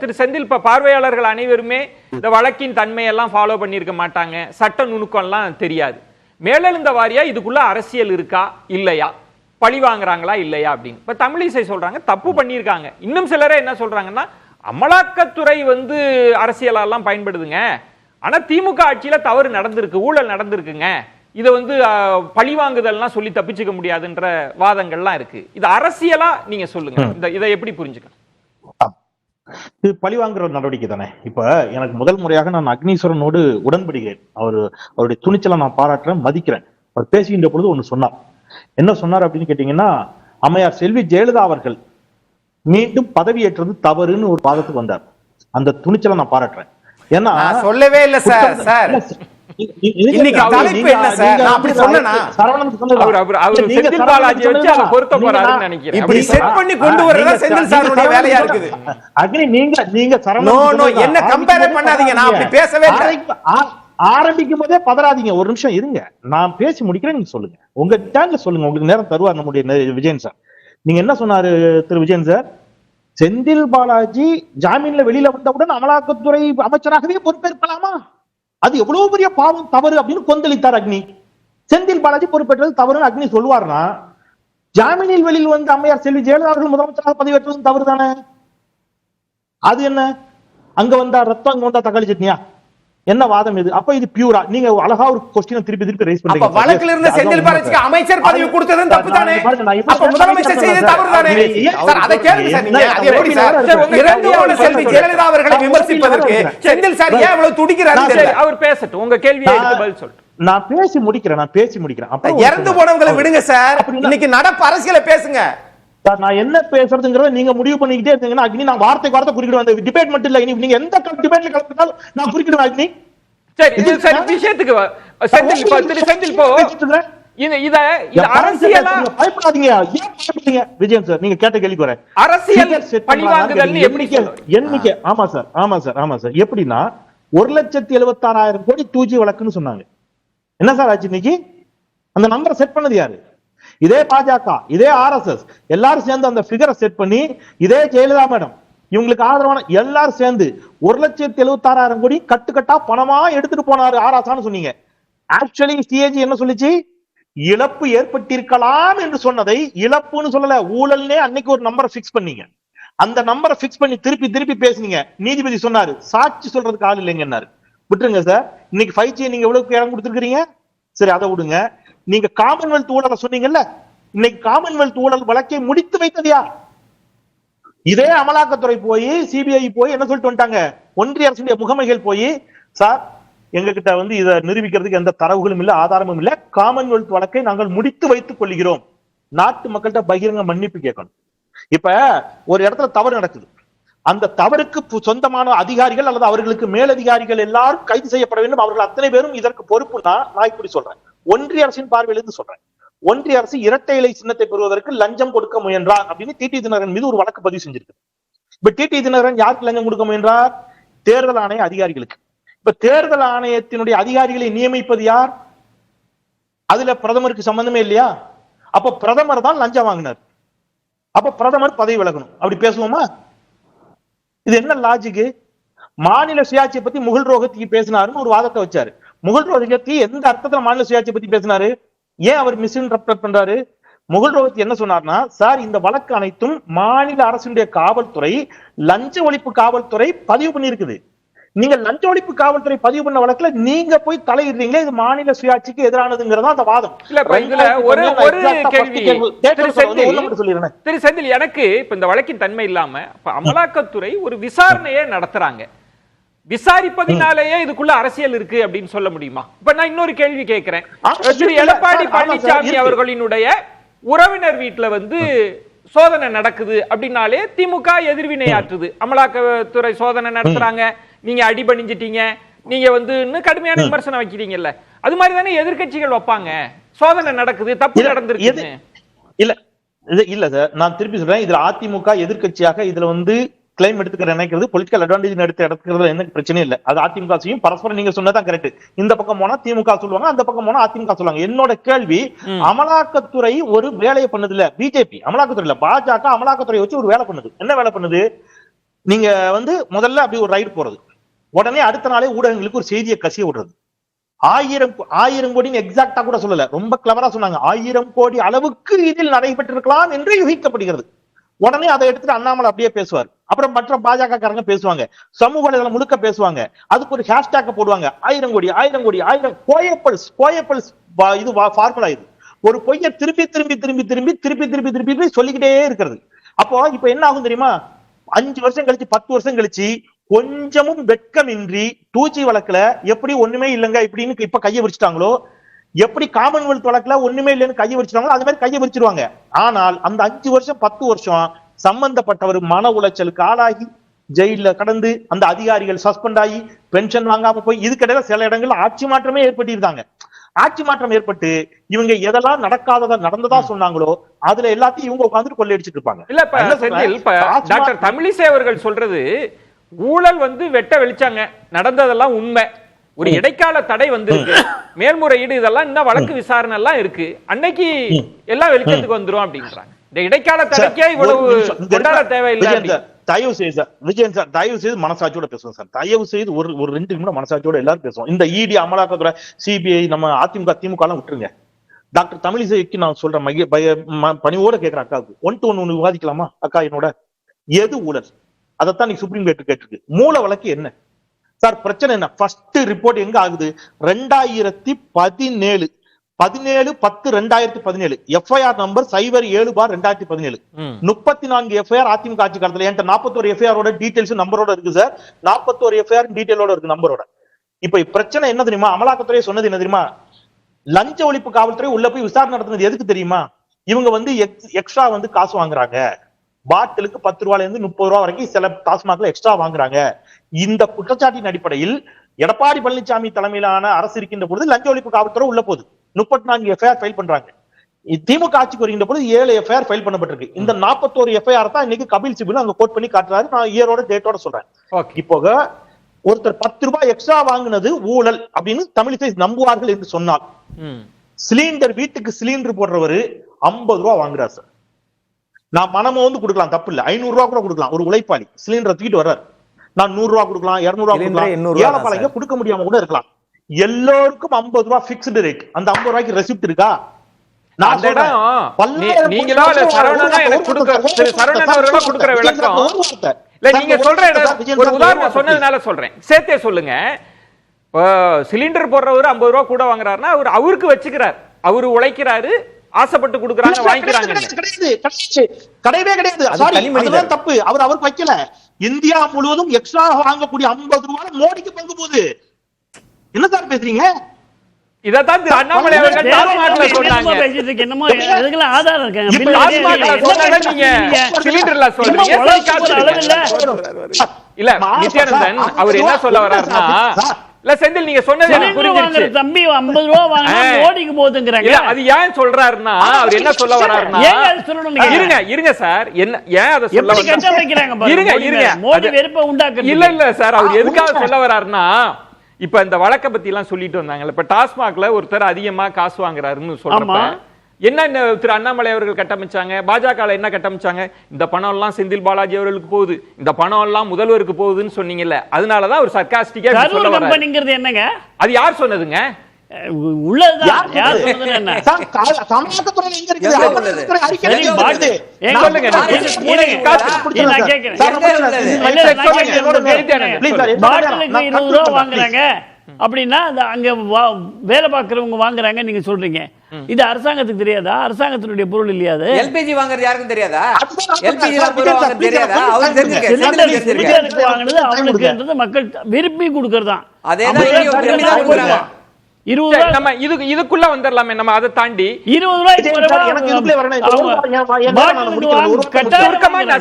திரு செந்தில், இப்ப பார்வையாளர்கள் அனைவருமே இந்த வழக்கின் தன்மையெல்லாம் ஃபாலோ பண்ணிருக்க மாட்டாங்க, சட்ட நுணுக்கம்லாம் தெரியாது. மேலெழுந்த வாரியா இதுக்குள்ள அரசியல் இருக்கா இல்லையா, பழி வாங்குறாங்களா இல்லையா அப்படின்னு இப்ப தமிழிசை சொல்றாங்க தப்பு பண்ணியிருக்காங்க. இன்னும் சிலரே என்ன சொல்றாங்கன்னா, அமலாக்கத்துறை அரசியலெல்லாம் பயன்படுதுங்க, ஆனா திமுக ஆட்சியில தவறு நடந்திருக்கு, ஊழல் நடந்திருக்குங்க, இதை பழி வாங்குதல்லாம் சொல்லி தப்பிச்சுக்க முடியாதுன்ற வாதங்கள்லாம் இருக்கு. இது அரசியலா நீங்க சொல்லுங்க, இதை எப்படி புரிஞ்சுக்க? இது பழிவாங்குற நடவடிக்கை தானே. இப்ப எனக்கு முதல் முறையாக நான் அக்னீஸ்வரனோடு உடன்படுகிறேன். அவருடைய துணிச்சலை நான் பாராட்டுறேன், மதிக்கிறேன். அவர் பேசுகின்ற பொழுது ஒண்ணு சொன்னார். என்ன சொன்னார் அப்படின்னு கேட்டீங்கன்னா, அம்மையார் செல்வி ஜெயலலிதா அவர்கள் மீண்டும் பதவியேற்றது தவறுன்னு ஒரு வாதத்துக்கு வந்தார். அந்த துணிச்சலை நான் பாராட்டுறேன். ஏன்னா சொல்லவே இல்லை சார். இன்னைக்கு தலைப்பு என்ன சார்? நான் அப்படி சொன்னேனா? செந்தில் பாலாஜி வச்சு அதை பொருத்த போறாருன்னு நினைக்கிறேன். இப்படி செட் பண்ணி கொண்டு வரதா செந்தில் சாருடைய வேலையா இருக்குது. அக்னி நீங்க என்ன கம்பேர் பண்ணாதீங்க, நான் அப்படி பேசவே இல்லை. ஆரம்பிக்கும் போதே பதறாதீங்க, ஒரு நிமிஷம் இருங்க, நான் பேசி முடிக்கிறேன், நீங்க சொல்லுங்க, உங்க டேங்க்ல சொல்லுங்க, உங்களுக்கு நேரம் தருவார் நம்முடைய விஜயன் சார். நீங்க என்ன சொன்னாரு திரு விஜயன் சார்? செந்தில் பாலாஜி ஜாமீன்ல வெளியில வந்தவுடன் அமலாக்கத்துறை அமைச்சராகவே பொறுப்பேற்கலாமா, அது எவ்வளவு பெரிய பாவம், தவறு அப்படின்னு கொந்தளித்தார் அக்னி. செந்தில் பாலாஜி பொறுப்பேற்றது தவறுன்னு அக்னி சொல்லுவார்னா, ஜாமீனில் வெளியில் வந்து அம்மையார் செல்வி ஜெயலலிதா அவர்கள் முதலமைச்சராக பதவியேற்றதும் தவறு தானே. அது என்ன, அங்க வந்தா ரத்தம், அங்க வந்தா தக்காளி சட்னியா, என்ன வாதம் இது? அப்ப இது பியூரா? நீங்க அழகா ஒரு क्वेश्चन திருப்பி ரைஸ் பண்றீங்க. அப்ப வழக்குல இருந்த செந்தில் பாலாஜிக்கு அமைச்சர் பதவி கொடுத்ததும் தப்பு தானே, அப்ப முதலமைச்சர் செய்தது தவறு தானே சார்? அதை கேளுங்க சார். நீங்க அது எப்படி சார் இரண்டு போன செல்வி ஜெயலலிதா அவர்களை விமர்சிப்பதற்கு செந்தில் சார் ஏன் அவ்வளவு துடிக்கிறாரு? அவர் பேசட்டும், உங்க கேள்வியை எடுத்து பதில் சொல்லுங்க. நான் பேசி முடிக்கிறேன். அப்ப இறந்து போனவங்களை விடுங்க சார், இன்னைக்கு நடப்பு அரசியலை பேசுங்க. நான் என்ன பேசுறதுங்கிறத நீங்க முடிவு பண்ணிக்கிட்டே இருந்தீங்கன்னா அக்னி, நான் வார்த்தை குறுக்கிடுவேன். அந்த டிபேட் மட்டும் இல்ல, நீங்க எந்த டிபேட்ல கலந்துட்டாலும் நான் குறுக்கிடுவேன் அக்னி. சரி, விஷயத்துக்கு செந்தில் போ. பயப்படாதீங்க, ஏன் பயப்படுறீங்க விஜயன் சார்? நீங்க கேட்ட கேள்விக்கு வரேன். அரசியல் பழிவாங்குதல் எண்ணிக்கை. ஆமா சார். எப்படின்னா 1,76,000 கோடி 2G வழக்குன்னு சொன்னாங்க. என்ன சார் ஆச்சு இன்னைக்கு? அந்த நம்பரை செட் பண்ணது யாரு? இதே பாஜக, இதே RSS எல்லாரும் சேர்ந்து அந்த பிகரை செட் பண்ணி, இதே ஜெயலலிதா மேடம் இவங்களுக்கு ஆதரவான எல்லாரும் சேர்ந்து 1,76,000 கோடி கட்டுக்கட்டா பணமா எடுத்துட்டு போனாரு ஆராசான்னு சொன்னீங்க. ஆக்சுவலி CAG என்ன சொல்லிச்சு? இழப்பு ஏற்பட்டிருக்கலாம் என்று சொன்னதை இழப்புன்னு சொல்லல, ஊழல்னே அன்னைக்கு ஒரு நம்பரை பிக்ஸ் பண்ணீங்க. அந்த நம்பரை பிக்ஸ் பண்ணி திருப்பி பேசுனீங்க. நீதிபதி சொன்னாரு சாட்சி சொல்றதுக்கு ஆள் இல்லைங்கன்னாரு. விட்டுருங்க சார். இன்னைக்கு 5G நீங்க எவ்வளவு இடம் கொடுத்துருக்கீங்க? சரி, அதை விடுங்க. நீங்க காமன்வெல்த் ஊழலை சொன்னீங்கல்ல, இன்னைக்கு காமன்வெல்த் ஊழல் வழக்கை முடித்து வைத்தது யார்? இதே அமலாக்கத்துறை போய் CBI போய் என்ன சொல்லிட்டு வந்துட்டாங்க? ஒன்றிய அரசுடைய முகமைகள் போய், சார் எங்க கிட்ட இதை நிரூபிக்கிறதுக்கு எந்த தரவுகளும் இல்ல, ஆதாரமும் இல்ல, காமன்வெல்த் வழக்கை நாங்கள் முடித்து வைத்துக் கொள்கிறோம். நாட்டு மக்கள்கிட்ட பகிரங்க மன்னிப்பு கேட்கணும். இப்ப ஒரு இடத்துல தவறு நடக்குது, அந்த தவறுக்கு சொந்தமான அதிகாரிகள் அல்லது அவர்களுக்கு மேலதிகாரிகள் எல்லாரும் கைது செய்யப்பட வேண்டும். அவர்கள் அத்தனை பேரும் இதற்கு பொறுப்புனா, நான் இப்படி சொல்றேன், ஒன்றிய அரசின் பார்வையிலிருந்து சொல்றேன். ஒன்றிய அரசு இரட்டை இலை சின்னத்தை பெறுவதற்கு லஞ்சம் கொடுக்க முயன்றார் அப்படின்னு டிடி தினகரன் மீது ஒரு வழக்கு பதிவு செஞ்சிருக்கு. இப்ப டிடி தினகரன் யாருக்கு லஞ்சம் கொடுக்க முயன்றார்? தேர்தல் ஆணைய அதிகாரிகளுக்கு. இப்ப தேர்தல் ஆணையத்தினுடைய அதிகாரிகளை நியமிப்பது யார்? அதுல பிரதமருக்கு சம்பந்தமே இல்லையா? அப்ப பிரதமர் தான் லஞ்சம் வாங்கினார். அப்ப பிரதமர் பதவி விலகணும். அப்படி பேசுவோமா? இது என்ன லாஜிக்கு? மாநில சுயாட்சியை பத்தி முகுல் ரோஹத்கி பேசினாருன்னு ஒரு வாதத்தை வச்சாரு. முகுல் ரோஹத்கி எந்த அர்த்தத்துல மாநில சுயாட்சியை பத்தி பேசினாரு? ஏன் அவர் மிஸ்இன்டர்பிரட் பண்றாரு? முகுல் ரோஹத்கி என்ன சொன்னார்னா, சார் இந்த வழக்கு அனைத்தும் மாநில அரசுடைய காவல்துறை, லஞ்ச ஒழிப்பு காவல்துறை பதிவு பண்ணிருக்குது. நீங்க லஞ்ச ஒழிப்பு காவல்துறை பதிவு பண்ண வழக்குல நீங்க போய் தலையிடுறீங்களே, இது மாநில சுயாட்சிக்கு எதிரானதுங்கிறதா அந்த வாதம். திரு செந்தில், எனக்கு இப்ப இந்த வழக்கின் தன்மை இல்லாம அமலாக்கத்துறை ஒரு விசாரணையே நடத்துறாங்க, விசாரிப்பதினாலேயே இதுக்குள்ள அரசியல் இருக்கு அப்படின்னு சொல்ல முடியுமா? இப்ப நான் இன்னொரு கேள்வி கேட்கிறேன். திரு எடப்பாடி பழனிசாமி அவர்களினுடைய உறவினர் வீட்டுல சோதனை நடக்குது அப்படின்னாலே திமுக எதிர்வினையாற்றுது. அமலாக்கத்துறை சோதனை நடத்துறாங்க, நீங்க அடிபணிஞ்சிட்டீங்க, நீங்க இன்னும் கடுமையான விமர்சனம் வைக்கிறீங்கல்ல, அது மாதிரி தானே எதிர்கட்சிகள் வைப்பாங்க. சோதனை நடக்குது, தப்பு நடந்திருக்கு. இல்ல சார், நான் திருப்பி சொல்றேன், இதுல அதிமுக எதிர்கட்சியாக இதுல கிளைம் எடுத்துக்கிற நினைக்கிறது பொலிட்டிக்கல் அட்வான்டேஜ் எடுத்துக்கிறது என்ன பிரச்சனை இல்லை. அது அதிமுக செய்யும். பரஸ்பரம் நீங்க சொன்னதான் கரெக்ட். இந்த பக்கம் போனா திமுக சொல்லுவாங்க, அந்த பக்கம் போனா அதிமுக சொல்லுவாங்க. என்னோட கேள்வி, அமலாக்கத்துறை ஒரு வேலையை பண்ணுது இல்ல, பிஜேபி அமலாக்கத்துறை இல்ல, பாஜக அமலாக்கத்துறை வச்சு ஒரு வேலை பண்ணுது. என்ன வேலை பண்ணுது? நீங்க வந்து முதல்ல அப்படி ஒரு ரைடு போறது, உடனே அடுத்த நாளே ஊடகங்களுக்கு ஒரு செய்தியை கசிய விடுறது. 1000 கோடின்னு எக்ஸாக்டா கூட சொல்லல, ரொம்ப கிளவரா சொன்னாங்க. 1000 கோடி அளவுக்கு இதில் நடைபெற்றிருக்கலாம் என்று யூகிக்கப்படுகிறது. உடனே அதை எடுத்துட்டு அண்ணாமலை அப்படியே பேசுவார். அப்புறம் மற்ற பாஜக காரங்க பேசுவாங்க, சமூக வலைதளம் முழுக்க பேசுவாங்க. அதுக்கு ஒரு ஹேஷ்டேக் போடுவாங்க, 1000 கோடி 1000 கோடி 1000 கோயப்பல்ஸ். இது ஃபார்முலா. இது ஒரு பொய்யை திருப்பி திருப்பி திருப்பி திருப்பி திருப்பி திருப்பி திருப்பி சொல்லிக்கிட்டே இருக்கிறது. அப்போ இப்ப என்ன ஆகும் தெரியுமா? 5 வருஷம் கழிச்சு 10 வருஷம் கழிச்சு கொஞ்சமும் வெட்கமின்றி 2G வழக்குல எப்படி ஒண்ணுமே இல்லைங்க இப்படின்னு இப்ப கையை விரிச்சிட்டாங்களோ, எப்படி காமன்வெல்த் வழக்குல ஒண்ணுமே இல்லைன்னு கையை விரிச்சிட்டாங்களோ அது மாதிரி கையை விரிச்சிருவாங்க. ஆனால் அந்த 5 வருஷம் 10 வருஷம் சம்பந்தப்பட்டவர் மன உளைச்சலுக்கு ஆளாகி ஜெயில கடந்து, அந்த அதிகாரிகள் சஸ்பெண்ட் ஆகி பென்ஷன் வாங்காம போய், இதுக்கிடையில சில இடங்கள்ல ஆட்சி மாற்றமே ஏற்பட்டிருந்தாங்க. ஆட்சி மாற்றம் ஏற்பட்டு இவங்க எதெல்லாம் நடந்ததா சொன்னாங்களோ அதுல எல்லாத்தையும் இவங்க உட்கார்ந்து கொள்ளையடிச்சிட்டு இருப்பாங்க. இல்ல இப்ப டாக்டர் தமிழிசை அவர்கள் சொல்றது ஊழல் வந்து வெட்ட வெளிச்சாங்க, நடந்ததெல்லாம் உண்மை, ஒரு இடைக்கால தடை வந்திருக்கு, மேல்முறையீடு இதெல்லாம் இன்னும் வழக்கு விசாரணை எல்லாம் இருக்கு, அன்னைக்கு எல்லாம் வெளிச்சத்துக்கு வந்துரும் அப்படின்றாங்க. இந்த இடைக்கால தடைக்கே இவ்வளவு கொண்டாட தேவையில்லை. தயவு செய்து சார், விஜயன் சார், தயவு செய்து மனசாட்சியோட பேசுவோம் சார். தயவு செய்து ஒரு 2 நிமிடம் மனசாட்சியோட எல்லாரும் பேசுவோம். இந்த இடி, அமலாக்கத்துறை, சிபிஐ, நம்ம அதிமுக திமுக எல்லாம் விட்டுருங்க. டாக்டர் தமிழிசைக்கு நான் சொல்றேன், பணிவோட கேட்கிறேன், அக்காவுக்கு 1 to 1 விவாதிக்கலாமா? அக்கா, என்னோட எது ஊழல், அதைத்தான் நீ சுப்ரீம் கோர்ட் கேட்டிருக்கு. மூல வழக்கு என்ன சார்? பிரச்சனை என்ன? ஃபர்ஸ்ட் ரிப்போர்ட் எங்க ஆகுது? 2017 17/10/2017 எஃப்ஐஆர் நம்பர் 07/2017. 34 எஃப்ஐஆர் அதிமுக ஆட்சி காலத்துல. என்கிட்ட 41 எஃப்ஐஆரோட டீடைல்ஸ் நம்பரோட இருக்கு சார். 41 எஃப்ஐஆர் டீடைலோட இருக்கு நம்பரோட. இப்ப பிரச்சனை என்ன தெரியுமா? அமலாக்கத்துறை சொன்னது என்ன தெரியுமா? லஞ்ச ஒழிப்பு காவல்துறை உள்ள போய் விசாரணை நடத்துனது எதுக்கு தெரியுமா? இவங்க வந்து எக்ஸ்ட்ரா வந்து காசு வாங்குறாங்க. பாட்டிலுக்கு 10 ரூபாயில இருந்து 30 ரூபாய் வரைக்கும் சில டாஸ்மாக்ல எக்ஸ்ட்ரா வாங்குறாங்க. இந்த குற்றச்சாட்டின் அடிப்படையில் எடப்பாடி பழனிசாமி தலைமையிலான அரசு இருக்கின்ற பொழுது லஞ்ச ஒழிப்பு காவல்துறை உள்ள போகுது. 34 எஃப்ஐஆர் ஃபைல் பண்றாங்க. திமுக ஆட்சிக்கு வருகின்ற பொழுது 7 எஃப்ஐஆர் ஃபைல் பண்ணப்பட்டிருக்கு. இந்த 41 எஃப்ஐஆர் தான் இன்னைக்கு கபில் சிபில் அங்க கோட் பண்ணி காட்டுறாரு. நான் இயரோட டேட்டோட சொல்றேன். இப்போ ஒருத்தர் 10 ரூபாய் எக்ஸ்ட்ரா வாங்குனது ஊழல் அப்படின்னு தமிழிசை நம்புவார்கள் என்று சொன்னால், சிலிண்டர் வீட்டுக்கு சிலிண்டர் போடுறவரு 50 ரூபாய் வாங்குறாரு சார். நான் மனமோ வந்து கொடுக்கலாம், தப்பு இல்ல. 500 ரூபாய் கூட கொடுக்கலாம். ஒரு உழைப்பாளி சிலிண்டர் தூக்கிட்டு வர்றாரு, நான் 100 ரூபாய் கொடுக்கலாம், 200 ரூபாய் கொடுக்கலாம். ஏழைப்பாளைய கொடுக்க முடியாம கூட இருக்கலாம். எல்லோருக்கும் 50 ரூபாய் பிக்ஸ்டு ரேட். அந்த 50 ரூபாய்க்கு ரெசிப்ட் இருக்கா? நீங்க சொல்ற ஒரு உதாரணம் சொன்னதுனால சொல்றேன், சேர்த்தே சொல்லுங்க. சிலிண்டர் போடுறவர் 50 ரூபாய் கூட வாங்குறாருன்னா அவருக்கு வச்சுக்கிறார், அவரு உழைக்கிறாரு, ஆசைப்பட்டு கொடுக்குறாங்க, வாங்கிக்கிறாங்க. கிடையவே கிடையாது. அதுதான் தப்பு. அவருக்கு வைக்கல. இந்தியா முழுவதும் எக்ஸ்ட்ரா வாங்கக்கூடிய 50 ரூபாய் மோடிக்கு பங்கு போகுது. என்ன சார் பேசுறீங்க? இதத்தான் திரு அண்ணாமலை அவர்கள் டாஸ்மாக்ல சொன்னாங்க. என்னமோ இதுக்கெல்லாம் ஆதாரம் இருக்காங்க. நீங்க சிலிண்டர்ல சொல்றீங்க. இல்ல நித்யானந்தன் அவர் என்ன சொல்ல வர்றாருன்னா, இல்ல செந்தில் நீங்க சொன்னது எனக்கு புரிஞ்சிருச்சு. தம்பி 50 ரூபாய் வாங்கினா மோடிக்கு போகுதுங்கறாங்க. அது ஏன் சொல்றாருன்னா, அவர் என்ன சொல்ல வர்றாருன்னா, இருங்க சார், என்ன ஏன் அத சொல்ல வர்றாங்க? இருங்க மோடி வெறுப்பை உண்டாக்குறது இல்ல சார், அவர் எதுக்காக சொல்ல வர்றாருன்னா, இப்ப இந்த வழக்க பத்தி எல்லாம் சொல்லிட்டு வந்தாங்கல்ல, இப்ப டாஸ்மாக்ல ஒருத்தர் அதிகமா காசு வாங்குறாருன்னு சொல்றப்ப என்ன திரு அண்ணாமலை அவர்கள் கட்டமைச்சாங்க, பாஜக என்ன கட்டமைச்சாங்க? இந்த பணம் எல்லாம் செந்தில் பாலாஜி அவர்களுக்கு போகுது, இந்த பணம் எல்லாம் முதல்வருக்கு போகுதுன்னு சொன்னீங்கல்ல, அதனாலதான் ஒரு சர்க்காஸ்டிக்கா சொல்ல வர்றாரு. என்னங்க அது யார் சொன்னதுங்க? உள்ளதுதான். யார் சொன்னது? என்ன சமூகத்துறை எங்க இருக்குது? வாங்குறாங்க அப்படின்னா அங்க வேலை பார்க்கறவங்க வாங்குறாங்க நீங்க சொல்றீங்க. இது அரசாங்கத்துக்கு தெரியாதா? அரசாங்கத்தினுடைய பொருள் இல்லையா? அது எல்பிஜி வாங்குறது யாருக்கும் தெரியாதா? வாங்குறது அவங்களுக்கு மக்கள் விரும்பி கொடுக்கறதான். நம்ம இதுக்குள்ள வந்துடலாமே, நம்ம அதை தாண்டி 20 ரூபாய்க்கு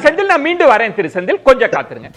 செந்தில் நான் மீண்டு வரேன். திரு செந்தில் கொஞ்சம் காத்துருங்க.